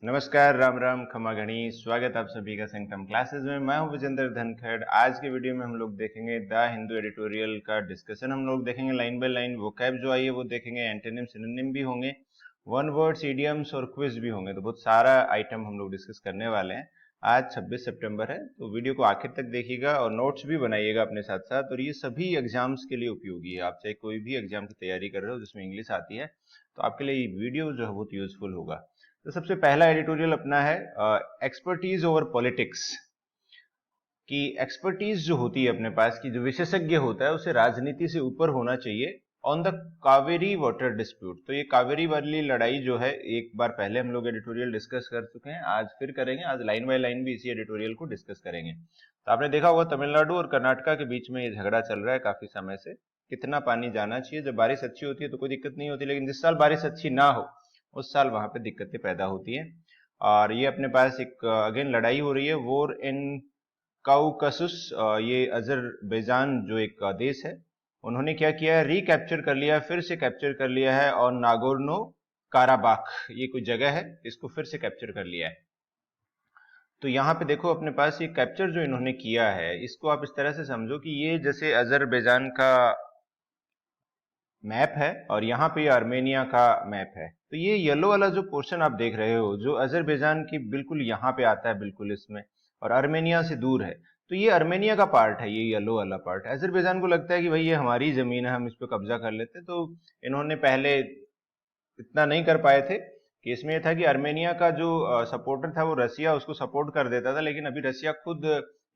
नमस्कार, राम राम, खमा गणी। स्वागत आप सभी का सेंटम क्लासेस में। मैं हूं विजेंद्र धनखड़। आज के वीडियो में हम लोग देखेंगे द हिंदू एडिटोरियल का डिस्कशन। हम लोग देखेंगे लाइन बाय लाइन, वोकैब जो आई है वो देखेंगे, एंटोनिम सिनोनिम भी होंगे, वन वर्ड्स, इडियम्स और क्विज भी होंगे। तो बहुत सारा आइटम हम लोग डिस्कस करने वाले हैं। आज 26 सितंबर है, तो वीडियो को आखिर तक देखिएगा और नोट्स भी बनाइएगा अपने साथ साथ। और ये सभी एग्जाम्स के लिए उपयोगी है। आप चाहे कोई भी एग्जाम की तैयारी कर रहे हो जिसमें इंग्लिश आती है, तो आपके लिए ये वीडियो जो है बहुत यूजफुल होगा। तो सबसे पहला एडिटोरियल अपना है एक्सपर्टीज ओवर पॉलिटिक्स। कि एक्सपर्टीज जो होती है अपने पास की, जो विशेषज्ञ होता है, उसे राजनीति से ऊपर होना चाहिए। On the Kaveri water dispute. तो ये कावेरी वाली लड़ाई जो है, एक बार पहले हम लोग एडिटोरियल डिस्कस कर चुके हैं, आज फिर करेंगे। आज लाइन बाय लाइन भी इसी एडिटोरियल को डिस्कस करेंगे। तो आपने देखा होगा तमिलनाडु और कर्नाटका के बीच में ये झगड़ा चल रहा है काफी समय से, कितना पानी जाना चाहिए। जब बारिश अच्छी होती है तो कोई दिक्कत नहीं होती, लेकिन जिस साल बारिश अच्छी ना हो उस साल वहां पे दिक्कतें पैदा होती हैं। और ये अपने पास एक अगेन लड़ाई हो रही है, वॉर इन काउकसुस। ये अजरबैजान जो एक देश है, उन्होंने क्या किया है, रिकैप्चर कर लिया, फिर से कैप्चर कर लिया है। और नागोर्नो काराबाख ये कोई जगह है, इसको फिर से कैप्चर कर लिया है। तो यहाँ पे देखो अपने पास ये कैप्चर जो इन्होंने किया है, इसको आप इस तरह से समझो कि ये जैसे अजरबैजान का मैप है और यहाँ पे आर्मेनिया का मैप है। तो ये येलो वाला जो पोर्शन आप देख रहे हो, जो अजरबैजान की बिल्कुल यहाँ पे आता है, बिल्कुल इसमें, और आर्मेनिया से दूर है, तो ये आर्मेनिया का पार्ट है। ये येलो वाला पार्ट है। अजरबैजान को लगता है कि भाई ये हमारी जमीन है, हम इस पे कब्जा कर लेते। तो इन्होंने पहले इतना नहीं कर पाए थे। कि इसमें यह था कि आर्मेनिया का जो सपोर्टर था वो रसिया उसको सपोर्ट कर देता था, लेकिन अभी रसिया खुद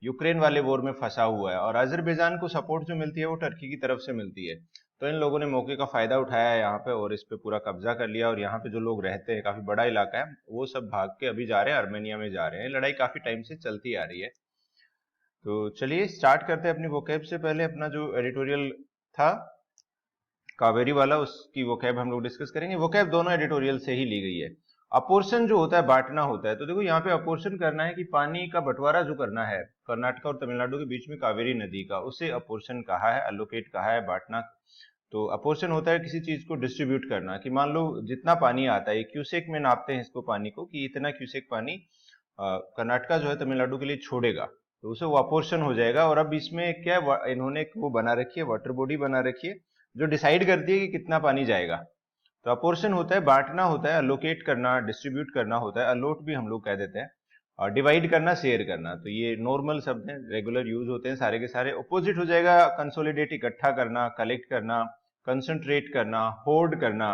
यूक्रेन वाले वॉर में फंसा हुआ है और अजरबैजान को सपोर्ट जो मिलती है वो टर्की की तरफ से मिलती है। तो इन लोगों ने मौके का फायदा उठाया है यहाँ पे और इस पे पूरा कब्जा कर लिया। और यहाँ पे जो लोग रहते हैं, काफी बड़ा इलाका है, वो सब भाग के अभी जा रहे हैं, आर्मेनिया में जा रहे हैं। लड़ाई काफी टाइम से चलती आ रही है। तो चलिए स्टार्ट करते हैं अपनी वोकैब से। पहले अपना जो एडिटोरियल था कावेरी वाला, उसकी वोकैब हम लोग डिस्कस करेंगे। वोकैब दोनों एडिटोरियल से ही ली गई है। अपोर्शन जो होता है, बांटना होता है। तो देखो यहाँ पे अपोर्शन करना है कि पानी का बंटवारा जो करना है कर्नाटक और तमिलनाडु के बीच में कावेरी नदी का, उसे अपोर्शन कहा है, अलोकेट कहा है, बांटना। तो अपोर्शन होता है किसी चीज को डिस्ट्रीब्यूट करना, कि मान लो जितना पानी आता है, क्यूसेक में नापते हैं इसको पानी को, कि इतना क्यूसेक पानी कर्नाटका जो है तमिलनाडु के लिए छोड़ेगा, तो उसे वो अपोर्शन हो जाएगा। और अब इसमें क्या इन्होंने वो बना रखी है, वाटर बॉडी बना रखी है, जो डिसाइड करती है कि कितना पानी जाएगा। तो अपोर्शन होता है बांटना होता है, अलोकेट करना, डिस्ट्रीब्यूट करना होता है, अलोट भी हम लोग कह देते हैं, और डिवाइड करना, शेयर करना। तो ये नॉर्मल शब्द हैं, रेगुलर यूज होते हैं सारे के सारे। अपोजिट हो जाएगा कंसोलिडेट, इकट्ठा करना, कलेक्ट करना, कंसंट्रेट करना, होर्ड करना।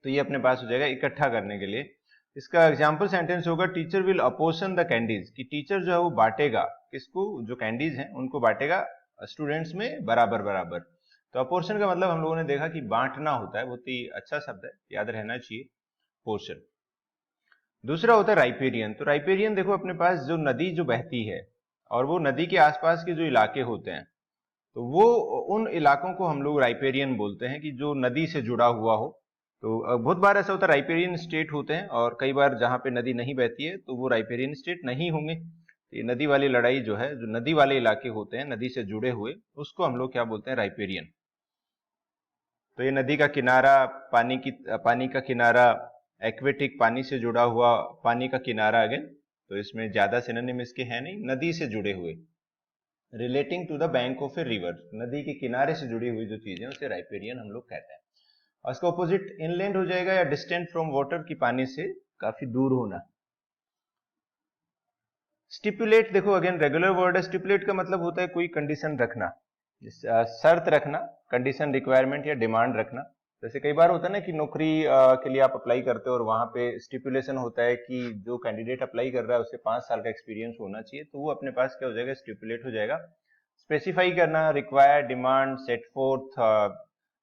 तो ये अपने पास हो जाएगा इकट्ठा करने के लिए। इसका एग्जाम्पल सेंटेंस होगा, teacher will apportion the candies, कि टीचर जो है वो बांटेगा किसको, जो कैंडीज हैं उनको बांटेगा स्टूडेंट्स में बराबर बराबर। तो अपोर्शन का मतलब हम लोगों ने देखा कि बांटना होता है, बहुत ही अच्छा शब्द है, याद रहना चाहिए, पोर्शन। दूसरा होता है राइपेरियन। तो राइपेरियन देखो अपने पास जो नदी जो बहती है और वो नदी के आसपास के जो इलाके होते हैं, तो वो उन इलाकों को हम लोग राइपेरियन बोलते हैं, कि जो नदी से जुड़ा हुआ हो। तो बहुत बार ऐसा होता है, राइपेरियन स्टेट होते हैं, और कई बार जहां पे नदी नहीं बहती है तो वो राइपेरियन स्टेट नहीं होंगे। तो ये नदी वाली लड़ाई जो है, जो नदी वाले इलाके होते हैं, नदी से जुड़े हुए, उसको हम लोग क्या बोलते हैं, राइपेरियन। तो ये नदी का किनारा, पानी का किनारा, एक्वेटिक, पानी से जुड़ा हुआ, पानी का किनारा अगेन। तो इसमें ज्यादा सिनोनिम इसके है नहीं, नदी से जुड़े हुए, relating to the bank of a river, नदी के किनारे से जुड़ी हुई जो चीजें, उसे राइपेरियन हम लोग कहते हैं। और इसका ऑपोजिट इनलैंड हो जाएगा, या डिस्टेंट फ्रॉम वाटर, की पानी से काफी दूर होना। स्टिपुलेट देखो अगेन रेगुलर वर्ड है। स्टिपुलेट का मतलब होता है कोई कंडीशन रखना, शर्त रखना, कंडीशन, रिक्वायरमेंट या डिमांड रखना। जैसे कई बार होता है ना कि नौकरी के लिए आप अप्लाई करते हो और वहां पे स्टिपुलेशन होता है कि जो कैंडिडेट अप्लाई कर रहा है उसे 5 साल का एक्सपीरियंस होना चाहिए। तो वो अपने पास क्या हो जाएगा, स्टिपुलेट हो जाएगा। स्पेसिफाई करना, require, demand, set fourth,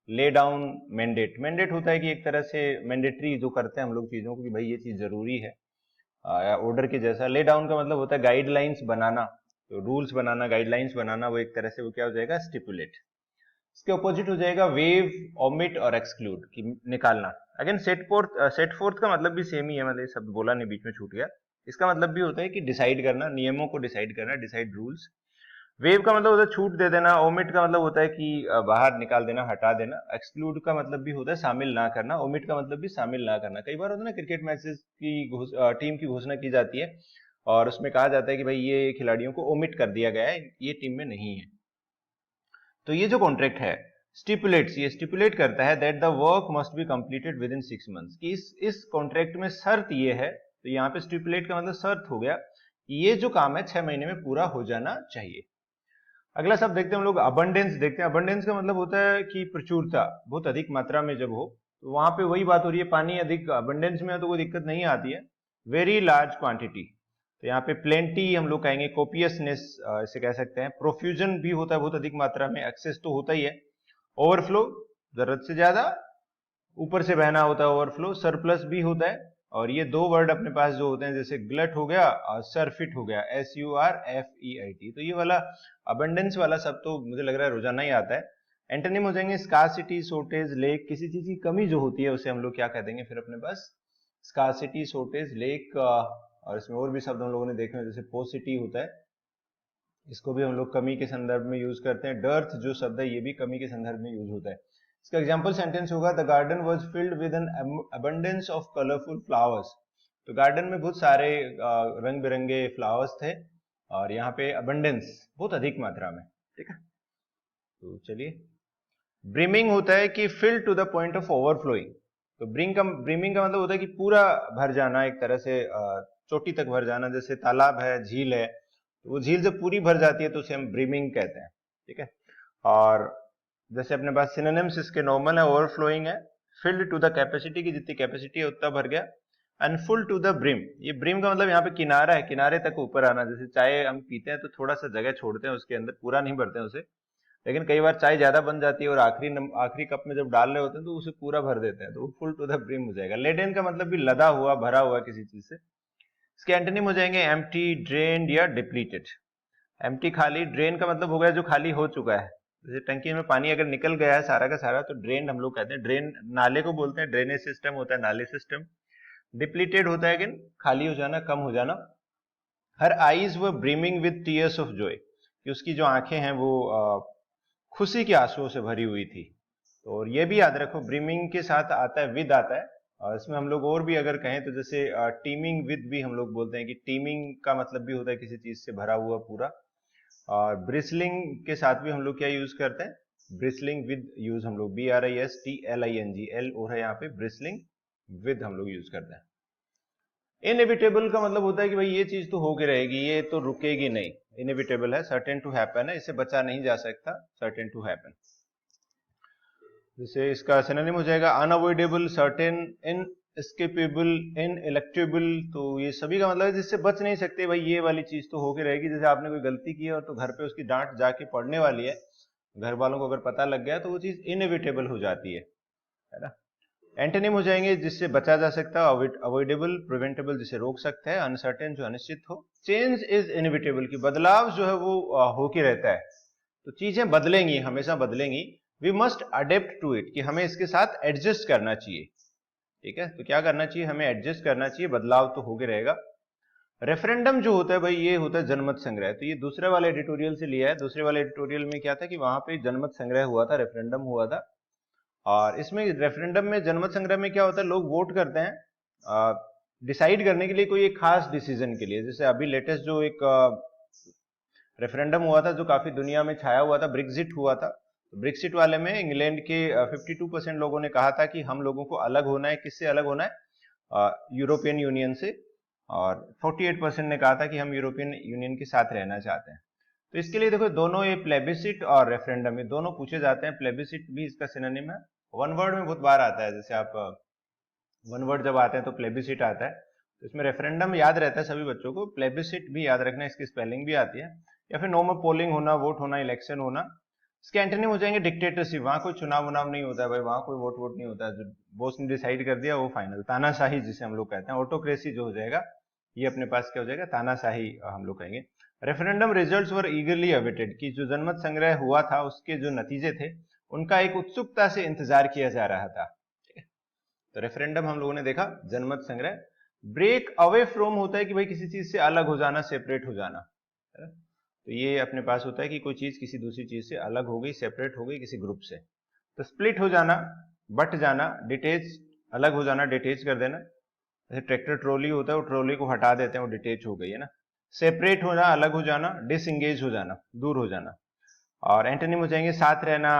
lay down, mandate. Mandate होता है कि एक तरह से मैंडेटरी जो करते हैं हम लोग चीजों को, कि भाई ये चीज जरूरी है, या ऑर्डर के जैसा। ले डाउन का मतलब होता है गाइडलाइंस बनाना, तो रूल्स बनाना, गाइडलाइंस बनाना, वो एक तरह से वो क्या हो जाएगा, स्टिपुलेट। इसके ऑपोजिट हो जाएगा वेव, ओमिट और एक्सक्लूड, की निकालना। अगेन सेट फोर्थ का मतलब भी सेम ही है, मतलब शब्द बोला नहीं, बीच में छूट गया। इसका मतलब भी होता है कि डिसाइड करना, नियमों को डिसाइड करना, डिसाइड रूल्स। वेव का मतलब होता है छूट दे देना, ओमिट का मतलब होता है कि बाहर निकाल देना, हटा देना, एक्सक्लूड का मतलब भी होता है शामिल ना करना, ओमिट का मतलब भी शामिल ना करना। कई बार होता है ना क्रिकेट मैचेस की टीम की घोषणा की जाती है और उसमें कहा जाता है कि भाई ये खिलाड़ियों को ओमिट कर दिया गया है, ये टीम में नहीं है। तो ये जो कॉन्ट्रैक्ट है स्टिपुलेट्स, ये स्टिपुलेट करता है that the work must be completed with in 6 months, कि इस कॉन्ट्रैक्ट में शर्त ये है, तो यहाँ पे स्टिपुलेट का मतलब शर्त हो गया कि ये जो काम है 6 महीने में पूरा हो जाना चाहिए। अगला शब्द देखते हैं हम लोग, अबंडेंस देखते हैं। अबंडेंस का मतलब होता है कि प्रचुरता, बहुत अधिक मात्रा में जब हो, तो वहां पे वही बात हो रही है, पानी अधिक अबंडेंस में है तो कोई दिक्कत नहीं आती है। वेरी लार्ज क्वांटिटी, तो यहाँ पे प्लेंटी हम लोग कहेंगे, कोपियसनेस इसे कह सकते हैं, प्रोफ्यूजन भी होता है बहुत अधिक मात्रा में, एक्सेस तो होता ही है, ओवरफ्लो जरूरत से ज्यादा ऊपर से बहना होता है ओवरफ्लो, सरप्लस भी होता है। और ये दो वर्ड अपने पास जो होते हैं, जैसे ग्लट हो गया और सरफिट हो गया, SURFEIT, तो ये वाला अबंडेंस वाला सब तो मुझे लग रहा है रोजाना ही आता है। एंटोनिम हो जाएंगे स्कार्सिटी, शॉर्टेज, लेक, किसी चीज की कमी जो होती है उसे हम लोग क्या कह देंगे फिर अपने पास, स्कार्सिटी, शॉर्टेज, लेक, और इसमें और भी शब्द हम लोगों ने देखे हैं, जैसे पोसिटी होता है, इसको भी हम लोग कमी के संदर्भ में यूज करते हैं। डर्थ जो शब्द है ये भी कमी के संदर्भ में यूज होता है। इसका एग्जाम्पल सेंटेंस होगा, the garden was filled with N abundance of colourful flowers, तो गार्डन में बहुत सारे रंग बिरंगे फ्लावर्स थे और यहाँ पे अबंडेंस बहुत अधिक मात्रा में, ठीक है। तो चलिए, ब्रिमिंग होता है कि fill to the point of overflowing, तो ब्रिमिंग का मतलब होता है कि पूरा भर जाना, एक तरह से चोटी तक भर जाना, जैसे तालाब है, झील है, तो वो झील जब पूरी भर जाती है तो उसे हम ब्रिमिंग कहते हैं, ठीक है। और जैसे अपने पास सिनोनिम्स इसके नॉर्मल है, ओवरफ्लोइंग है, फिल्ड टू द कैपेसिटी की जितनी कैपेसिटी है उतना भर गया, and full to the brim, ये ब्रिम का मतलब यहाँ पे किनारा है, किनारे तक ऊपर आना, जैसे चाय हम पीते हैं तो थोड़ा सा जगह छोड़ते हैं उसके अंदर, पूरा नहीं भरते हैं उसे, लेकिन कई बार चाय ज्यादा बन जाती है और आखिरी कप में जब डाल रहे होते हैं तो उसे पूरा भर देते हैं, तो वो फुल टू द ब्रिम हो जाएगा। लेडन का मतलब भी लदा हुआ, भरा हुआ किसी चीज से। इसके एंटोनिम हो जाएंगे एम्प्टी, ड्रेन्ड या डिप्लीटेड। एम्प्टी खाली, ड्रेन का मतलब हो गया जो खाली हो चुका है, जैसे टंकी में पानी अगर निकल गया है सारा का सारा तो ड्रेन हम लोग कहते हैं, ड्रेन नाले को बोलते हैं, ड्रेनेज सिस्टम होता है नाले सिस्टम। डिप्लीटेड होता है कि खाली हो जाना, कम हो जाना। हर आईज व ब्रीमिंग विद टीयर्स ऑफ जॉय, कि उसकी जो आंखें हैं वो खुशी के आंसुओं से भरी हुई थी। तो और ये भी याद रखो, ब्रीमिंग के साथ आता है विद आता है, और इसमें हम लोग और भी अगर कहें तो जैसे टीमिंग विद भी हम लोग बोलते हैं, कि टीमिंग का मतलब भी होता है किसी चीज से भरा हुआ पूरा। और ब्रिसलिंग के साथ भी हम लोग क्या यूज करते हैं, ब्रिसलिंग विद यूज हम लोग BRISTLING, एल ओ है यहाँ पे, ब्रिसलिंग विद हम लोग यूज करते हैं। इनएविटेबल का मतलब होता है कि भाई ये चीज तो होके रहेगी, ये तो रुकेगी नहीं, इनएविटेबल है, सर्टेन टू हैपन है, इसे बचा नहीं जा सकता, सर्टेन टू हैपन। जैसे इसका सिनोनिम हो जाएगा अनअवॉइडेबल, सर्टेन, इनएस्केपेबल, इनएलेक्टेबल, तो ये सभी का मतलब है जिससे बच नहीं सकते, भाई ये वाली चीज तो होके रहेगी। जैसे आपने कोई गलती की है और तो घर पे उसकी डांट जाके पड़ने वाली है, घर वालों को अगर पता लग गया तो वो चीज इनएविटेबल हो जाती है ना। एंटोनिम हो जाएंगे जिससे बचा जा सकता है, अवॉइडेबल, प्रिवेंटेबल जिसे रोक सकता है, अनसर्टेन जो अनिश्चित हो, चेंज इज इनविटेबल की बदलाव जो है वो होके रहता है, तो चीजें बदलेंगी, हमेशा बदलेंगी। We must adapt to it, कि हमें इसके साथ एडजस्ट करना चाहिए, ठीक है। तो क्या करना चाहिए, हमें एडजस्ट करना चाहिए, बदलाव तो होके रहेगा। रेफरेंडम जो होता है भाई, ये होता है जनमत संग्रह, तो ये दूसरे वाले एडिटोरियल से लिया है। दूसरे वाले एडिटोरियल में क्या था कि वहां पे जनमत संग्रह हुआ था, रेफरेंडम हुआ था, और इसमें रेफरेंडम में, जनमत संग्रह में क्या होता है, लोग वोट करते हैं डिसाइड करने के लिए कोई एक खास डिसीजन के लिए। जैसे अभी लेटेस्ट जो एक रेफरेंडम हुआ था जो काफी दुनिया में छाया हुआ था, ब्रेक्जिट हुआ था। ब्रेक्सिट वाले में इंग्लैंड के 52% लोगों ने कहा था कि हम लोगों को अलग होना है, किससे अलग होना है, यूरोपियन यूनियन से, और 48% ने कहा था कि हम यूरोपियन यूनियन के साथ रहना चाहते हैं। तो इसके लिए देखो, दोनों ये प्लेबिसिट और रेफरेंडम, ये दोनों पूछे जाते हैं। प्लेबिसिट भी इसका सिनोनिम है, वन वर्ड में बहुत बार आता है, जैसे आप वन वर्ड जब आते हैं तो प्लेबिसिट आता है, तो इसमें रेफरेंडम याद रहता है सभी बच्चों को, प्लेबिसिट भी याद रखना, इसकी स्पेलिंग भी आती है। या फिर नॉर्मल पोलिंग होना, वोट होना, इलेक्शन होना। इसके एंटोनिम हो जाएंगे डिक्टेटरशिप, वहां कोई चुनाव वुनाव नहीं होता है भाई, वहां कोई वोट वोट नहीं होता है, जो बॉस ने डिसाइड कर दिया वो फाइनल, तानाशाही जिसे हम लोग कहते हैं। ऑटोक्रेसी जो हो जाएगा, ये अपने पास क्या हो जाएगा, तानाशाही हम लोग कहेंगे। रेफरेंडम रिजल्ट्स वर ईगरली अवेटेड, कि जो जनमत संग्रह हुआ था उसके जो नतीजे थे उनका एक उत्सुकता से इंतजार किया जा रहा था। तो रेफरेंडम हम लोगों ने देखा, जनमत संग्रह। ब्रेक अवे फ्रॉम होता है कि भाई किसी चीज से अलग हो जाना, सेपरेट हो जाना, है ना? तो तो ये अपने पास होता है कि कोई चीज किसी दूसरी चीज से अलग हो गई, सेपरेट हो गई किसी ग्रुप से। तो स्प्लिट हो जाना, बट जाना, डिटेच, अलग हो जाना, डिटेच कर देना। जैसे ट्रैक्टर ट्रॉली होता है, वो ट्रॉली को हटा देते हैं, वो डिटेच हो गई है ना। सेपरेट होना, अलग हो जाना, डिसएंगेज हो जाना, दूर हो जाना। और एंटोनिम हो जाएंगे साथ रहना,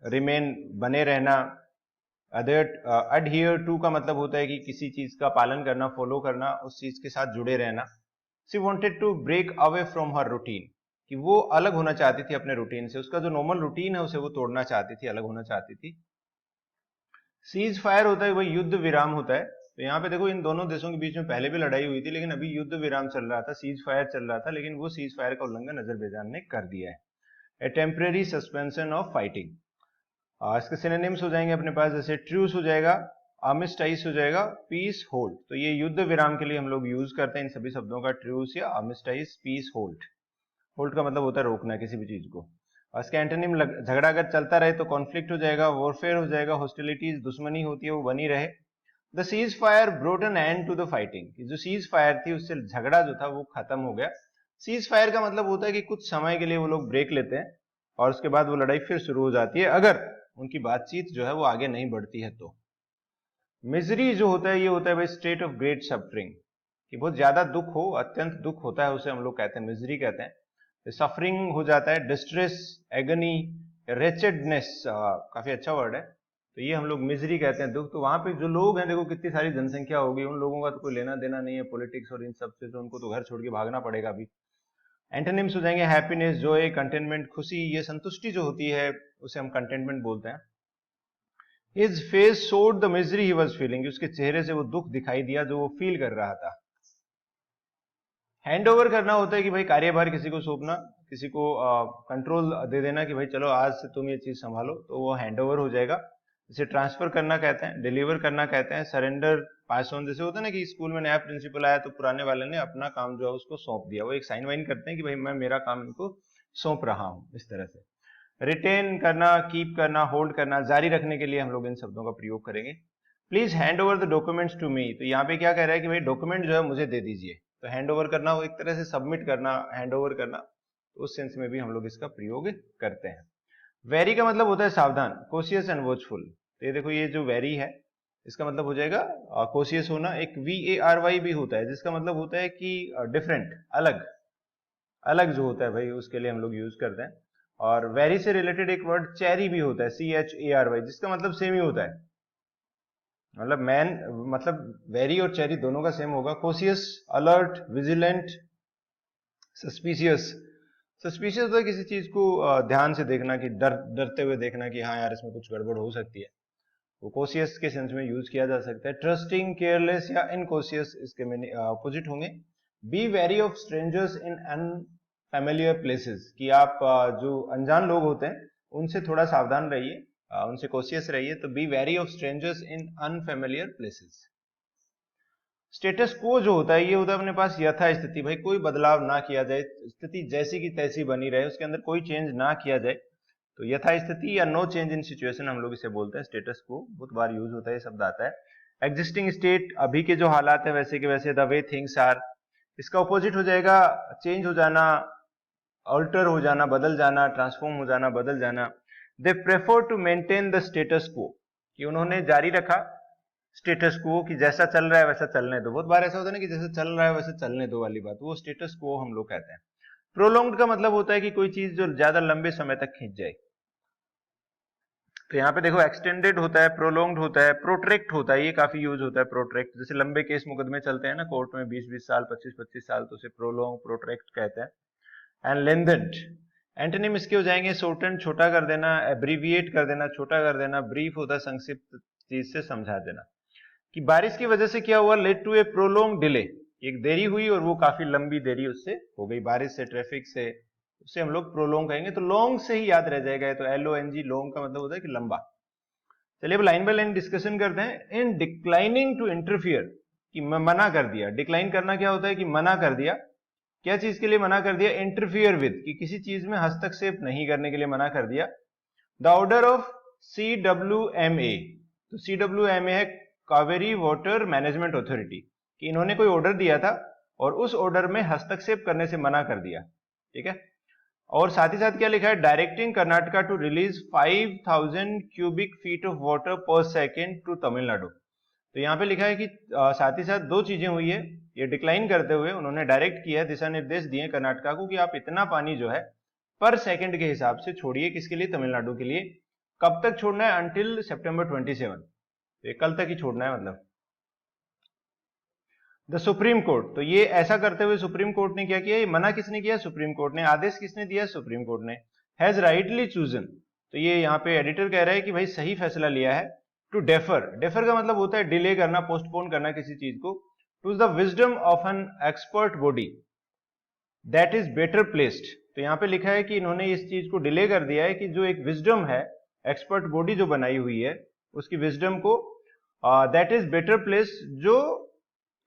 रिमेन, बने रहना। अडहियर टू का मतलब होता है कि किसी चीज का पालन करना, फॉलो करना, उस चीज के साथ जुड़े रहना। She wanted to break away from her routine, कि वो अलग होना चाहती थी अपने रूटीन से, उसका जो नॉर्मल रूटीन है उसे वो तोड़ना चाहती थी, अलग होना चाहती थी। सीज फायर होता है वही युद्ध विराम होता है। तो यहाँ पे देखो इन दोनों देशों के बीच में पहले भी लड़ाई हुई थी, लेकिन अभी युद्ध विराम चल रहा था, सीज फायर चल रहा था, लेकिन वो सीज फायर का उल्लंघन अजरबैजान ने कर दिया है। ए टेम्परेरी सस्पेंशन ऑफ फाइटिंग। इसके सिनोनिम्स हो जाएंगे अपने पास, जैसे ट्रूस हो जाएगा, आर्मिस्टाइज हो जाएगा, पीस होल्ड। तो ये युद्ध विराम के लिए हम लोग यूज करते हैं इन सभी शब्दों का, ट्रूस या आर्मिस्टाइज, पीस, होल्ड। होल्ड का मतलब होता है रोकना किसी भी चीज को। और इसका एंटोनिम झगड़ा अगर चलता रहे तो कॉन्फ्लिक्ट हो जाएगा, वॉरफेयर हो जाएगा, हॉस्टिलिटीज, दुश्मनी होती है वो बनी रहे। The cease fire brought an end to the fighting. जो सीज फायर थी उससे झगड़ा जो था वो खत्म हो गया। सीज फायर का मतलब होता है कि कुछ समय के लिए वो लोग ब्रेक लेते हैं और उसके बाद वो लड़ाई फिर शुरू हो जाती है, अगर उनकी बातचीत जो है वो आगे नहीं बढ़ती है तो। मिजरी जो होता है ये होता है भाई स्टेट ऑफ ग्रेट सफरिंग, कि बहुत ज्यादा दुख हो, अत्यंत दुख होता है, उसे हम लोग कहते हैं मिजरी कहते हैं। सफरिंग हो जाता है, डिस्ट्रेस, एगनी, रेचेडनेस, काफी अच्छा वर्ड है। तो ये हम लोग मिजरी कहते हैं, दुख। तो वहां पे जो लोग हैं, देखो कितनी सारी जनसंख्या होगी, उन लोगों का तो कोई लेना देना नहीं है पॉलिटिक्स और इन सब से, तो उनको तो घर छोड़ के भागना पड़ेगा अभी। एंटोनिम्स हो जाएंगे हैप्पीनेस, जॉय, कंटेनमेंट, खुशी, ये संतुष्टि जो होती है उसे हम कंटेनमेंट बोलते हैं। His face showed the misery he was feeling, उसके चेहरे से वो दुख दिखाई दिया जो वो फील कर रहा था। हैंड ओवर करना होता है कि भाई कार्यभार किसी को सौंपना, किसी को कंट्रोल दे देना कि भाई चलो आज से तुम ये चीज संभालो, तो वो हैंड ओवर हो जाएगा। जैसे ट्रांसफर करना कहते हैं, डिलीवर करना कहते हैं, सरेंडर, पास ऑन। जैसे होता है ना कि स्कूल में नया प्रिंसिपल आया तो पुराने वाले ने अपना काम जो है उसको सौंप दिया, वो एक साइन वाइन करते हैं कि भाई मैं मेरा काम इनको सौंप रहा हूं, इस तरह से। रिटेन करना, कीप करना, होल्ड करना, जारी रखने के लिए हम लोग इन शब्दों का प्रयोग करेंगे। Please hand over the documents to me. तो यहाँ पे क्या कह रहा है कि भाई डॉक्यूमेंट जो है मुझे दे दीजिए। तो हैंड ओवर करना वो एक तरह से सबमिट करना, हैंड ओवर करना, तो उस सेंस में भी हम लोग इसका प्रयोग करते हैं। वेरी का मतलब होता है सावधान, कोशियस एंड वॉचफुल। तो ये देखो ये जो वेरी है इसका मतलब हो जाएगा कोशियस होना। एक VARY भी होता है जिसका मतलब होता है कि डिफरेंट, अलग, अलग जो होता है भाई उसके लिए हम लोग यूज करते हैं। और वेरी से रिलेटेड एक वर्ड चेरी भी होता है, CHARY, जिसका मतलब सेम ही होता है। मतलब मैन, मतलब वेरी और चेरी दोनों का सेम होगा। Cautious, alert, vigilant, suspicious. Suspicious होता है किसी चीज को ध्यान से देखना, कि डरते हुए देखना कि हाँ यार इसमें कुछ गड़बड़ हो सकती है, वो कोशियस के सेंस में यूज किया जा सकता है। ट्रस्टिंग, केयरलेस या इनकोशियस इसके अपोजिट होंगे। Be very of strangers in unfamiliar places, कि आप जो अनजान लोग होते हैं उनसे थोड़ा सावधान रहिए, उनसे कोशियस रहिए। तो be very of strangers in unfamiliar places. Status को जो होता है ये होता है अपने पास यथा स्थिति, भाई कोई बदलाव ना किया जाए, स्थिति जैसी की तैसी बनी रहे, उसके अंदर कोई चेंज ना किया जाए, तो यथा स्थिति या नो चेंज इन सिचुएशन हम लोग इसे बोलते हैं। स्टेटस को बहुत बार यूज होता है, शब्द आता है। एग्जिस्टिंग स्टेट, अभी के जो हालात है वैसे के वैसे, द वे थिंग्स आर। इसका ऑपोजिट हो जाएगा चेंज हो जाना, अल्टर हो जाना, बदल जाना, ट्रांसफॉर्म हो जाना, बदल जाना। They prefer to maintain the status quo, कि उन्होंने जारी रखा स्टेटस को, कि जैसा चल रहा है वैसा चलने दो। बहुत बार ऐसा होता है ना कि जैसा चल रहा है वैसा चलने दो वाली बात, वो स्टेटस को हम लोग कहते हैं। प्रोलॉन्ग्ड का मतलब होता है कि कोई चीज जो ज्यादा लंबे समय तक खींच जाए। तो यहाँ पे देखो एक्सटेंडेड होता है, प्रोलॉन्ग्ड होता है, प्रोट्रैक्ट होता है, ये काफी यूज होता है प्रोट्रैक्ट। जैसे लंबे केस मुकदमे चलते हैं ना कोर्ट में 20-20 साल, 25-25 साल, तो उसे प्रोलॉन्ग, प्रोट्रैक्ट कहते हैं। एंड लेंथेंड। एंटोनिम इसके हो जाएंगे शॉर्टन, छोटा कर देना, एब्रीविएट कर देना, छोटा कर देना, ब्रीफ होता है संक्षिप्त चीज से समझा देना। कि बारिश की वजह से क्या हुआ, led to a prolong delay, एक देरी हुई और वो काफी लंबी देरी उससे हो गई, बारिश से, ट्रैफिक से, उससे हम लोग प्रोलॉन्ग कहेंगे। तो लॉन्ग से ही याद रह जाएगा, तो LONG, लॉन्ग का मतलब होता है कि लंबा। चलिए अब लाइन बाय लाइन डिस्कशन करते हैं। इन डिक्लाइनिंग टू इंटरफियर, कि मना कर दिया। डिक्लाइन करना क्या होता है कि मना कर दिया। क्या चीज के लिए मना कर दिया, इंटरफियर विद, कि किसी चीज में हस्तक्षेप नहीं करने के लिए मना कर दिया। द ऑर्डर ऑफ CWMA, तो CWMA है कावेरी वाटर मैनेजमेंट अथॉरिटी, कि इन्होंने कोई ऑर्डर दिया था और उस ऑर्डर में हस्तक्षेप करने से मना कर दिया। ठीक है, और साथ ही साथ क्या लिखा है, directing Karnataka to release 5000 cubic feet of water per second to Tamil Nadu. तो यहाँ पे लिखा है कि साथ ही साथ दो चीजें हुई है, ये डिक्लाइन करते हुए उन्होंने डायरेक्ट किया, दिशा निर्देश दिए कर्नाटका को कि आप इतना पानी जो है पर सेकंड के हिसाब से छोड़िए, किसके लिए, तमिलनाडु के लिए। कब तक छोड़ना है, अंटिल सितंबर 27, तो ये कल तक ही छोड़ना है मतलब। द सुप्रीम कोर्ट, तो ये ऐसा करते हुए सुप्रीम कोर्ट ने क्या किया, ये मना किसने किया, सुप्रीम कोर्ट ने, आदेश किसने दिया, सुप्रीम कोर्ट ने। हैज राइटली चूजन, तो ये यहाँ पे एडिटर कह रहा है कि भाई सही फैसला लिया है, टू डेफर, डेफर का मतलब होता है डिले करना, पोस्टपोन करना किसी चीज को, to the wisdom of an expert body that is better placed. तो यहाँ पे लिखा है कि इन्होंने इस चीज को डिले कर दिया है कि जो एक विजडम है, एक्सपर्ट बॉडी जो बनाई हुई है, उसकी विजडम को दैट इज बेटर प्लेस्ड, जो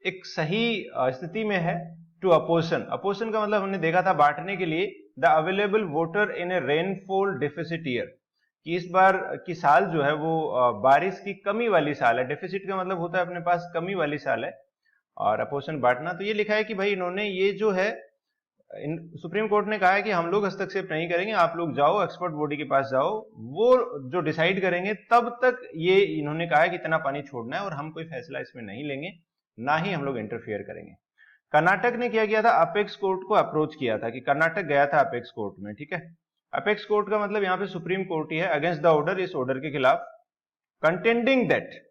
एक सही स्थिति में है, टू अपोजन, अपोजन का मतलब हमने देखा था बांटने के लिए, the available voter in A rainfall deficit year, कि इस बार की साल जो है वो बारिश की कमी वाली साल है, डेफिसिट का मतलब होता है अपने पास कमी वाली साल है, और अपोजन बांटना। तो ये लिखा है कि भाई इन्होंने ये जो है, सुप्रीम कोर्ट ने कहा है कि हम लोग हस्तक्षेप नहीं करेंगे, आप लोग जाओ एक्सपर्ट बॉडी के पास जाओ, वो जो डिसाइड करेंगे, तब तक ये इन्होंने कहा है कि इतना पानी छोड़ना है, और हम कोई फैसला इसमें नहीं लेंगे, ना ही हम लोग इंटरफियर करेंगे। कर्नाटक ने क्या किया था, अपेक्स कोर्ट को अप्रोच किया था, कि कर्नाटक गया था अपेक्स कोर्ट में, ठीक है। अपेक्स कोर्ट का मतलब यहाँ पे सुप्रीम कोर्ट ही है, अगेंस्ट द ऑर्डर, इस ऑर्डर के खिलाफ, कंटेंडिंग दैट,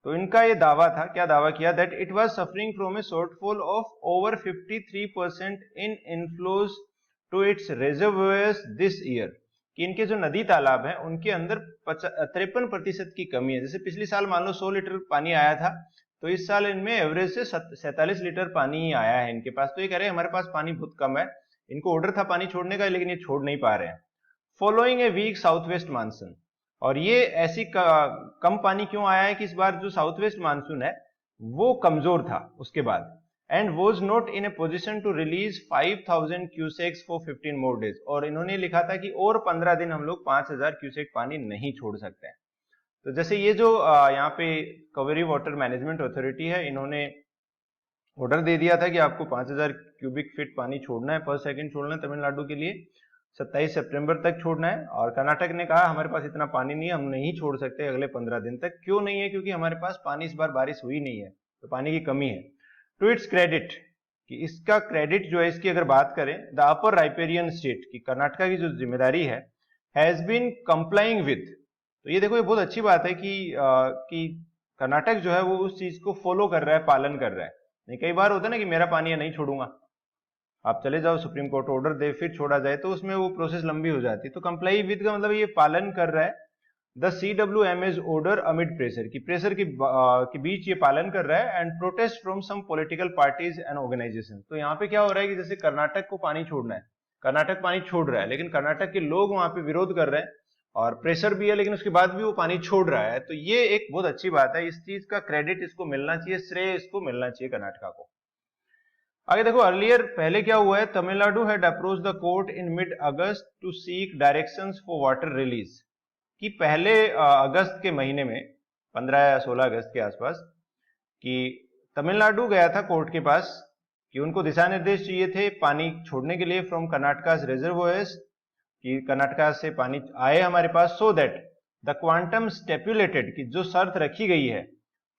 तो इनका ये दावा था, क्या दावा किया, that it was suffering from a shortfall of over 53% in inflows to its reservoirs this year, कि इनके जो नदी तालाब हैं उनके अंदर 53% की कमी है। जैसे पिछली साल मान लो 100 लीटर पानी आया था, तो इस साल इनमें एवरेज से 47 लीटर पानी ही आया है इनके पास। तो ये कह रहे हैं हमारे पास पानी बहुत कम है, इनको ऑर्डर था पानी छोड़ने का, लेकिन ये छोड़ नहीं पा रहे हैं। Following a week south west monsoon, और ये ऐसी कम पानी क्यों आया है कि इस बार जो साउथ वेस्ट मानसून है वो कमजोर था उसके बाद, and was not in a position to release 5000 cusecs for 15 more days, और इन्होंने लिखा था कि और 15 दिन हम लोग 5000 क्यूसेक पानी नहीं छोड़ सकते हैं। तो जैसे ये जो यहाँ पे कावेरी वाटर मैनेजमेंट अथॉरिटी है, इन्होंने ऑर्डर दे दिया था कि आपको 5000 क्यूबिक फीट पानी छोड़ना है पर सेकंड, छोड़ना है तमिलनाडु के लिए, 27 सितंबर तक छोड़ना है। और कर्नाटक ने कहा हमारे पास इतना पानी नहीं है, हम नहीं छोड़ सकते अगले 15 दिन तक। क्यों नहीं है, क्योंकि हमारे पास पानी, इस बार बारिश हुई नहीं है, तो पानी की कमी है। टू इट्स क्रेडिट, कि इसका क्रेडिट जो है, इसकी अगर बात करें, द अपर राइपेरियन स्टेट, की कर्नाटका की जो जिम्मेदारी है, हैज बीन कंप्लाइंग विद, तो ये देखो ये बहुत अच्छी बात है कि कर्नाटक जो है वो उस चीज को फॉलो कर रहा है, पालन कर रहा है। नहीं, कई बार होता है ना कि मेरा पानी है नहीं छोड़ूंगा, आप चले जाओ सुप्रीम कोर्ट ऑर्डर दे फिर छोड़ा जाए, तो उसमें वो प्रोसेस लंबी हो जाती है। तो कंप्लाई विद का मतलब ये पालन कर रहा है, the CWMA's order amid pressure, की प्रेशर के बीच ये पालन कर रहा है, and protest from some political parties and organisation. तो यहाँ पे क्या हो रहा है कि जैसे कर्नाटक को पानी छोड़ना है, कर्नाटक पानी छोड़ रहा है, लेकिन कर्नाटक के लोग वहां पे विरोध कर रहे हैं, और प्रेशर भी है, लेकिन उसके बाद भी वो पानी छोड़ रहा है। तो ये एक बहुत अच्छी बात है, इस चीज का क्रेडिट इसको मिलना चाहिए, श्रेय इसको मिलना चाहिए कर्नाटका को। आगे देखो, अर्लियर पहले क्या हुआ है, Tamil Nadu had approach the court in mid August to seek directions for water release, कि पहले अगस्त के महीने में 15 या 16 अगस्त के आसपास, कि तमिलनाडु गया था कोर्ट के पास, कि उनको दिशा निर्देश चाहिए थे पानी छोड़ने के लिए फ्रॉम कर्नाटका रिजर्वोयर्स, कि कर्नाटका से पानी आए हमारे पास, सो दैट द क्वांटम स्टेपुलेटेड, की जो शर्त रखी गई है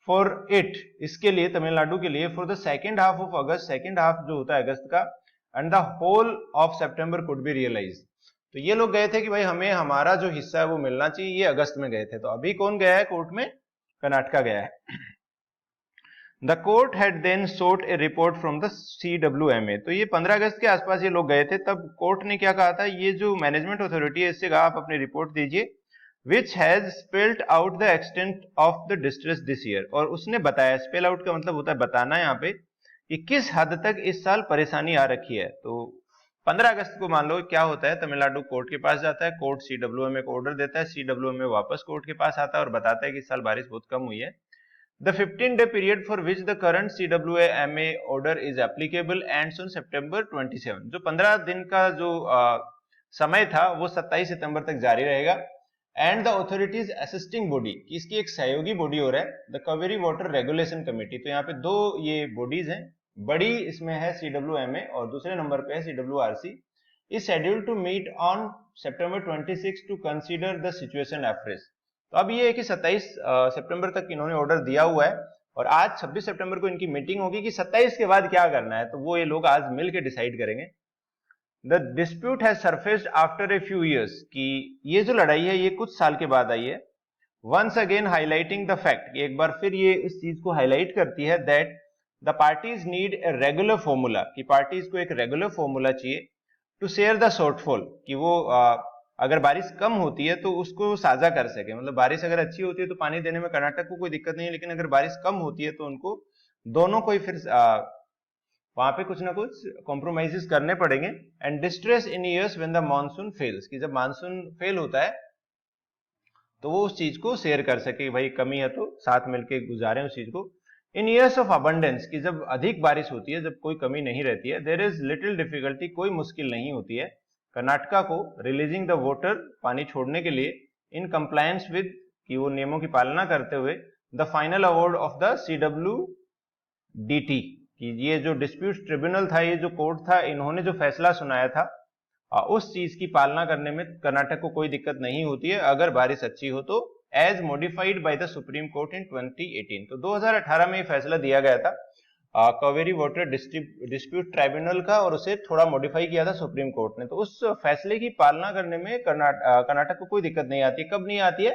फॉर इट, इसके लिए, तमिलनाडु के लिए, for the second half of August, second half जो होता है अगस्त का, and the whole of September could be realise. तो ये लोग गए थे कि भाई हमें हमारा जो हिस्सा है वो मिलना चाहिए, ये अगस्त में गए थे। तो अभी कौन गया है कोर्ट में, कर्नाटका गया है। The court had then sought a report from the CWMA, तो ये 15 अगस्त के आसपास ये लोग गए थे, तब कोर्ट ने क्या कहा था, ये जो मैनेजमेंट अथॉरिटी है इससे कहा आप अपनी रिपोर्ट दीजिए, which has spelled out the extent of the distress this year, और उसने बताया, स्पेल आउट का मतलब होता है बताना, यहाँ पे कि किस हद तक इस साल परेशानी आ रखी है। तो 15 अगस्त को मान लो क्या होता है, तमिलनाडु कोर्ट के पास जाता है, कोर्ट CWMA को ऑर्डर देता है, CWMA वापस कोर्ट के पास आता है और बताता है कि इस साल बारिश बहुत कम हुई है। The 15-day period for which the current CWMA order is applicable ends on September 27, जो 15 दिन का जो समय था वो 27 सितंबर तक जारी रहेगा। And the authorities assisting body, इसकी एक सहयोगी बॉडी हो रहा है, the Kaveri water regulation committee. तो यहाँ पे दो ये बॉडीज हैं, बड़ी इसमें है CWMA और दूसरे नंबर पे है CWRC। is scheduled to meet on September 26 to consider the situation afresh। तो अब ये है कि 27 सितंबर तक इन्होंने ऑर्डर दिया हुआ है और आज 26 सितंबर को इनकी मीटिंग होगी कि 27 के बाद क्या करना है, तो वो ये लोग आज मिल के डिसाइड करेंगे। The dispute has surfaced after a few years, कि ये जो लड़ाई है ये कुछ साल के बाद आई है। Once again highlighting the fact, एक बार फिर ये इस चीज को हाईलाइट करती है that the parties need a regular formula, कि पार्टीज को एक रेगुलर फॉर्मूला चाहिए टू शेयर द शॉर्टफॉल, कि वो अगर बारिश कम होती है तो उसको साझा कर सके। मतलब बारिश अगर अच्छी होती है तो पानी देने में कर्नाटक को कोई दिक्कत नहीं है, लेकिन अगर बारिश कम होती है तो उनको दोनों को ही फिर वहां पे कुछ ना कुछ कॉम्प्रोमाइजेस करने पड़ेंगे। And distress in years when the monsoon fails, कि जब मानसून फेल होता है तो वो उस चीज को शेयर कर सके, भाई कमी है तो साथ मिलके गुजारें उस चीज को। इन ईयर्स ऑफ अबंडेंस, कि जब अधिक बारिश होती है, जब कोई कमी नहीं रहती है, देयर इज लिटिल डिफिकल्टी, कोई मुश्किल नहीं होती है कर्नाटका को रिलीजिंग द वाटर, पानी छोड़ने के लिए, इन कंप्लायंस विद, कि वो नियमों की पालना करते हुए, the final award of the CWDT, कि ये जो डिस्प्यूट ट्रिब्यूनल था, ये जो कोर्ट था, इन्होंने जो फैसला सुनाया था उस चीज की पालना करने में कर्नाटक को कोई दिक्कत नहीं होती है अगर बारिश अच्छी हो तो, as modified by the supreme court in 2018। तो 2018 में ये फैसला दिया गया था कावेरी वाटर डिस्प्यूट ट्राइब्यूनल का, और उसे थोड़ा मॉडिफाई किया था सुप्रीम कोर्ट ने। तो उस फैसले की पालना करने में कर्नाटक को कोई दिक्कत नहीं आती। कब नहीं आती है?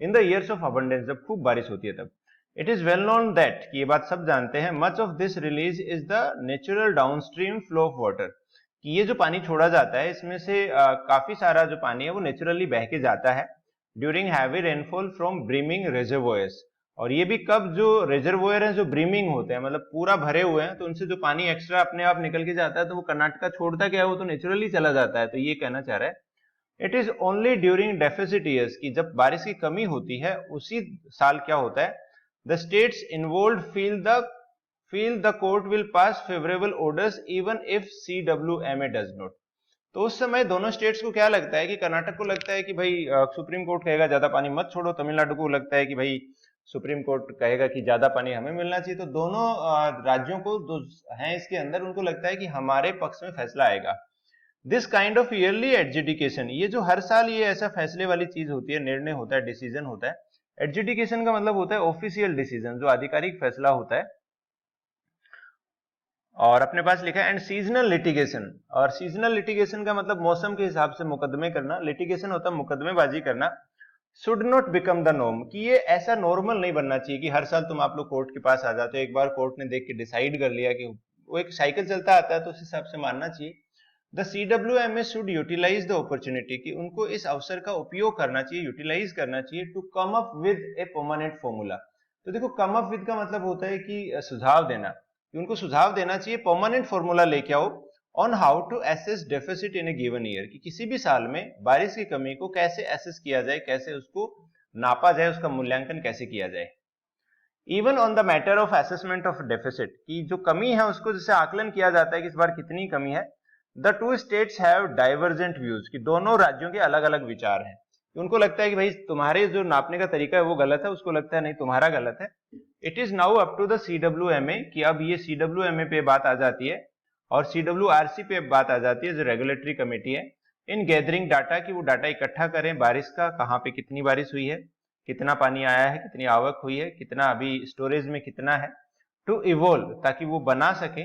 In the years of abundance, जब खूब बारिश होती है तब। It is well known that, कि ये बात सब जानते हैं, much of this release is the natural downstream flow of water, कि ये जो पानी छोड़ा जाता है इसमें से काफी सारा जो पानी है वो नेचुरली बह के जाता है during heavy rainfall from ब्रीमिंग reservoirs. और ये भी कब जो रिजर्वोयर है जो ब्रीमिंग होते हैं, मतलब पूरा भरे हुए हैं, तो उनसे जो पानी एक्स्ट्रा अपने आप निकल के जाता है तो वो कर्नाटका छोड़ता क्या है, वो तो नेचुरली चला जाता है। तो ये कहना चाह रहा है it is only during deficit years, की जब बारिश की कमी होती है उसी साल क्या होता है, the states involve feel the court will pass favorable orders even if CWMA does not। तो उस समय दोनों स्टेट्स को क्या लगता है कि कर्नाटक को लगता है कि भाई सुप्रीम कोर्ट कहेगा ज्यादा पानी मत छोड़ो, तमिलनाडु को लगता है कि भाई सुप्रीम कोर्ट कहेगा कि ज्यादा पानी हमें मिलना चाहिए। तो दोनों राज्यों को जो हैं इसके अंदर, उनको लगता है कि हमारे पक्ष में फैसला आएगा। This kind of yearly adjudication, ये जो हर साल ये ऐसा फैसले वाली चीज होती है, निर्णय होता है, डिसीजन होता है। एडजुडिकेशन का मतलब होता है ऑफिशियल डिसीजन, जो आधिकारिक फैसला होता है। और अपने पास लिखा है एंड सीजनल लिटिगेशन, और सीजनल लिटिगेशन का मतलब मौसम के हिसाब से मुकदमे करना। लिटिगेशन होता है मुकदमेबाजी करना। Should not become the norm, कि ये ऐसा नॉर्मल नहीं बनना चाहिए कि हर साल तुम आप लोग कोर्ट के पास आ जाते हो, एक बार कोर्ट ने देख के डिसाइड कर लिया कि वो एक साइकिल चलता आता है तो उस हिसाब से मानना चाहिए। The CWMA should utilise the opportunity, कि उनको इस अवसर का उपयोग करना चाहिए, यूटिलाइज करना चाहिए, to come up with a permanent formula. तो देखो, कम अप विद का मतलब होता है कि सुझाव देना, कि उनको सुझाव देना चाहिए, परमानेंट फॉर्मूला लेके आओ on how to assess deficit in a given year, कि किसी भी साल में बारिश की कमी को कैसे एसेस किया जाए, कैसे उसको नापा जाए, उसका मूल्यांकन कैसे किया जाए। Even on the matter of assessment of deficit, की जो कमी है उसको जैसे आकलन किया जाता है कि इस बार कितनी कमी है। The two states have divergent views, कि दोनों राज्यों के अलग अलग विचार हैं। उनको लगता है कि भाई तुम्हारे जो नापने का तरीका है वो गलत है, उसको लगता है नहीं तुम्हारा गलत है। It is now up to the CWMA, कि अब ये CWMA पे बात आ जाती है और CWRC पे बात आ जाती है, जो रेगुलेटरी कमेटी है, इन गैदरिंग डाटा, कि वो डाटा इकट्ठा करें बारिश का, कहाँ पे कितनी बारिश हुई है, कितना पानी आया है, कितनी आवक हुई है, कितना अभी स्टोरेज में कितना है, टू इवोल्व, ताकि वो बना सके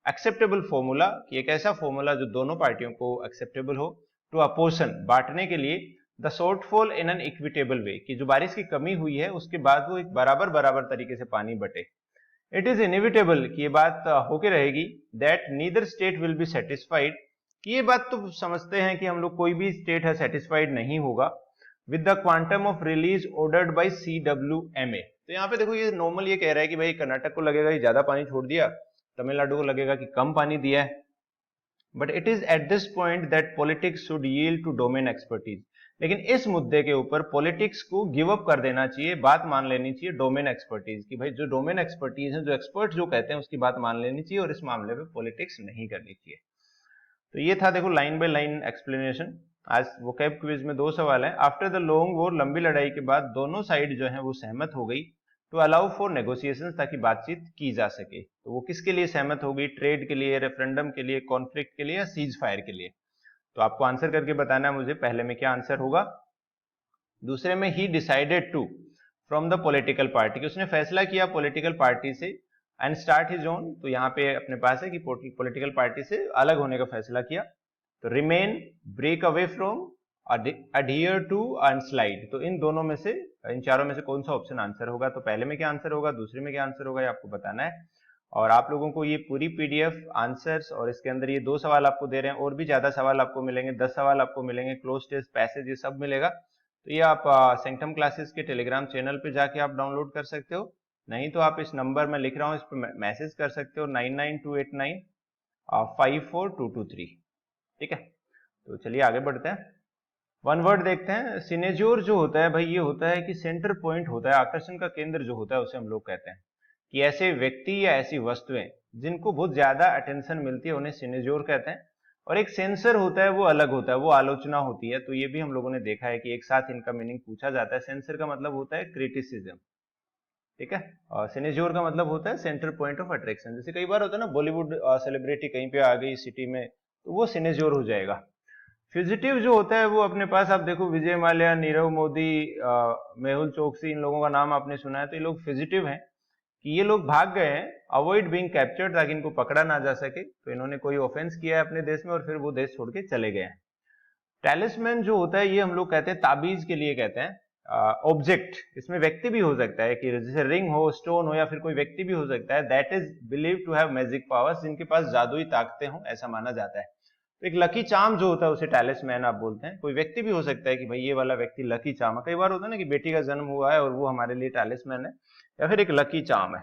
एक्सेप्टेबल फॉर्मूला, कि एक ऐसा फॉर्मूला जो दोनों पार्टियों को एक्सेप्टेबल हो, टू अपोर्शन, बांटने के लिए, the shortfall in an equitable way, कि जो बारिश की कमी हुई है उसके बाद वो एक बराबर बराबर तरीके से पानी बटे। इट इज इनएविटेबल, कि ये बात होके रहेगी, that neither state will be satisfied, कि ये बात तो समझते हैं कि हम लोग, कोई भी स्टेट है सेटिस्फाइड नहीं होगा with the quantum of release ordered bye CWMA। तो यहाँ पे देखो, ये नॉर्मल ये कह रहा है कि भाई कर्नाटक को लगेगा कि ज्यादा पानी छोड़ दिया, तमिलनाडु को लगेगा कि कम पानी दिया है। But it is at this point that politics should yield to domain expertise, लेकिन इस मुद्दे के ऊपर पॉलिटिक्स को गिव अप कर देना चाहिए, बात मान लेनी चाहिए डोमेन एक्सपर्टीज की। भाई जो डोमेन एक्सपर्टीज है, जो एक्सपर्ट जो कहते हैं उसकी बात मान लेनी चाहिए, और इस मामले में पॉलिटिक्स नहीं करनी चाहिए। तो ये था देखो लाइन बाय लाइन एक्सप्लेनेशन। आज वोकैब क्विज में 2 सवाल है। आफ्टर द लॉन्ग वॉर, लंबी लड़ाई के बाद दोनों साइड जो है वो सहमत हो गई टू अलाउ फॉर नेगोशिएशंस, ताकि बातचीत की जा सके। तो वो किसके लिए सहमत हो गई? ट्रेड के लिए, रेफरेंडम के लिए, कॉन्फ्लिक्ट के लिए, या सीज फायर के लिए? तो आपको आंसर करके बताना है मुझे पहले में क्या आंसर होगा। दूसरे में ही decided to from the political party, कि उसने फैसला किया पॉलिटिकल पार्टी से एंड स्टार्ट हिज ओन, तो यहाँ पे अपने पास है कि पॉलिटिकल पार्टी से अलग होने का फैसला किया। तो remain, break away from, adhere to and slide, तो इन दोनों में से, इन चारों में से कौन सा ऑप्शन आंसर होगा। तो पहले में क्या आंसर होगा, दूसरे में क्या आंसर होगा, ये आपको बताना है। और आप लोगों को ये पूरी पीडीएफ आंसर्स और इसके अंदर ये 2 सवाल आपको दे रहे हैं, और भी ज्यादा सवाल आपको मिलेंगे, 10 सवाल आपको मिलेंगे, क्लोज टेस्ट, पैसेज, ये सब मिलेगा। तो ये आप सेंटम क्लासेस के टेलीग्राम चैनल पे जाके आप डाउनलोड कर सकते हो, नहीं तो आप इस नंबर में लिख रहा हूँ इस पर मैसेज कर सकते हो 9928954223। ठीक है, तो चलिए आगे बढ़ते हैं। वन वर्ड देखते हैं। सिनेज्योर जो होता है भाई, ये होता है कि सेंटर पॉइंट होता है, आकर्षण का केंद्र जो होता है उसे हम लोग कहते हैं। कि ऐसे व्यक्ति या ऐसी वस्तुएं जिनको बहुत ज्यादा अटेंशन मिलती है उन्हें सिनेज्योर कहते हैं। और एक सेंसर होता है, वो अलग होता है, वो आलोचना होती है। तो ये भी हम लोगों ने देखा है कि एक साथ इनका मीनिंग पूछा जाता है। सेंसर का मतलब होता है क्रिटिसिज्म, ठीक है, और सिनेज्योर का मतलब होता है सेंटर पॉइंट ऑफ अट्रैक्शन। जैसे कई बार होता है ना, बॉलीवुड सेलिब्रिटी कहीं पे आ गई सिटी में, तो वो सिनेज्योर हो जाएगा। फ्यूजिटिव जो होता है वो अपने पास, आप देखो विजय माल्या, नीरव मोदी, मेहुल चोकसी, इन लोगों का नाम आपने सुना है। तो ये लोग फ्यूजिटिव हैं, कि ये लोग भाग गए हैं, अवॉइड बीइंग कैप्चर्ड, ताकि इनको पकड़ा ना जा सके। तो इन्होंने कोई ऑफेंस किया है अपने देश में और फिर वो देश छोड़ के चले गए हैं। टैलिस्मैन जो होता है ये हम लोग कहते हैं ताबीज के लिए कहते हैं। ऑब्जेक्ट, इसमें व्यक्ति भी हो सकता है, कि जैसे रिंग हो, स्टोन हो, या फिर कोई व्यक्ति भी हो सकता है। That is believe to have magic powers, जिनके पास जादुई ताकतें हों, ऐसा माना जाता है। तो एक लकी चार्म जो होता है उसे टैलिस्मैन आप बोलते हैं। कोई व्यक्ति भी हो सकता है कि भाई ये वाला व्यक्ति लकी चार्म है। कई बार होता है ना कि बेटी का जन्म हुआ है और वो हमारे लिए टैलिस्मैन है, या फिर एक लकी चार्म है।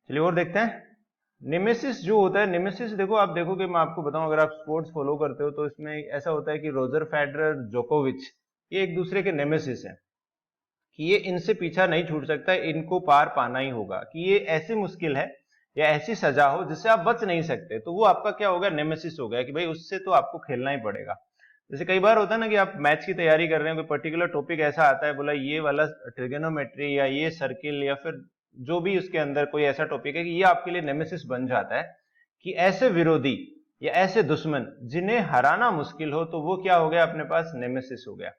चलिए और देखते हैं। नेमेसिस जो होता है, नेमेसिस देखो, आप देखोगे, मैं आपको बताऊं, अगर आप स्पोर्ट्स फॉलो करते हो तो इसमें ऐसा होता है कि रोजर फेडरर, जोकोविच, ये एक दूसरे के नेमेसिस हैं, कि ये इनसे पीछा नहीं छूट सकता, इनको पार पाना ही होगा। कि ये ऐसी मुश्किल है या ऐसी सजा हो जिससे आप बच नहीं सकते, तो वो आपका क्या हो गया, नेमेसिस हो गया, कि भाई उससे तो आपको खेलना ही पड़ेगा। जैसे कई बार होता है ना कि आप मैच की तैयारी कर रहे हैं, कोई पर्टिकुलर टॉपिक ऐसा आता है, बोला ये वाला ट्रिगोनोमेट्री या ये सर्किल या फिर जो भी उसके अंदर कोई ऐसा टॉपिक है, कि ये आपके लिए नेमेसिस बन जाता है। कि ऐसे विरोधी या ऐसे दुश्मन जिन्हें हराना मुश्किल हो, तो वो क्या हो गया, अपने पास नेमेसिस हो गया।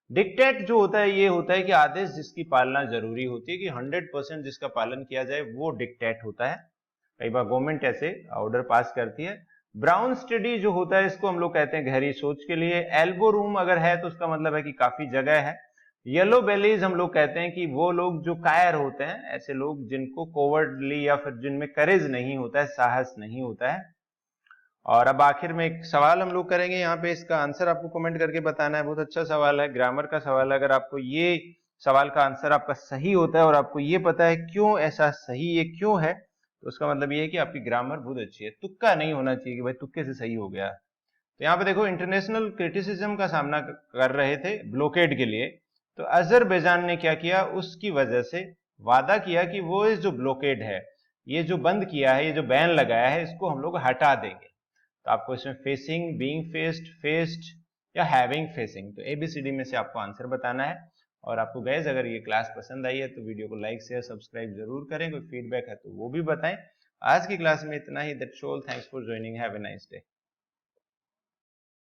डिक्टेट जो होता है, ये होता है कि आदेश जिसकी पालना जरूरी होती है, कि 100% जिसका पालन किया जाए, वो डिक्टेट होता है। कई बार गवर्नमेंट ऐसे ऑर्डर पास करती है। ब्राउन स्टडी जो होता है, इसको हम लोग कहते हैं गहरी सोच के लिए। एल्बो रूम अगर है तो उसका मतलब है कि काफी जगह है। येलो बेलीज हम लोग कहते हैं कि वो लोग जो कायर होते हैं, ऐसे लोग जिनको कोवर्डली या फिर जिनमें करेज नहीं होता है, साहस नहीं होता है। और अब आखिर में एक सवाल हम लोग करेंगे यहाँ पे, इसका आंसर आपको कमेंट करके बताना है। बहुत अच्छा सवाल है, ग्रामर का सवाल है। अगर आपको ये सवाल का आंसर आपका सही होता है और आपको ये पता है क्यों ऐसा सही, ये क्यों है, तो उसका मतलब ये है कि आपकी ग्रामर बहुत अच्छी है। तुक्का नहीं होना चाहिए कि भाई तुक्के से सही हो गया। तो यहाँ पे देखो, इंटरनेशनल क्रिटिसिज्म का सामना कर रहे थे ब्लॉकेड के लिए, तो अजरबैजान ने क्या किया, उसकी वजह से वादा किया कि वो इस जो ब्लॉकेड है, ये जो बंद किया है, ये जो बैन लगाया है, इसको हम लोग हटा देंगे। तो आपको इसमें फेसिंग, बीइंग फेस्ड, फेस्ड या हैविंग फेसिंग, तो एबीसीडी में से आपको आंसर बताना है। और आपको गाइस अगर ये क्लास पसंद आई है तो वीडियो को लाइक शेयर सब्सक्राइब जरूर करें। कोई फीडबैक है तो वो भी बताएं। आज की क्लास में इतना ही। That's all, thanks for joining, have a nice day.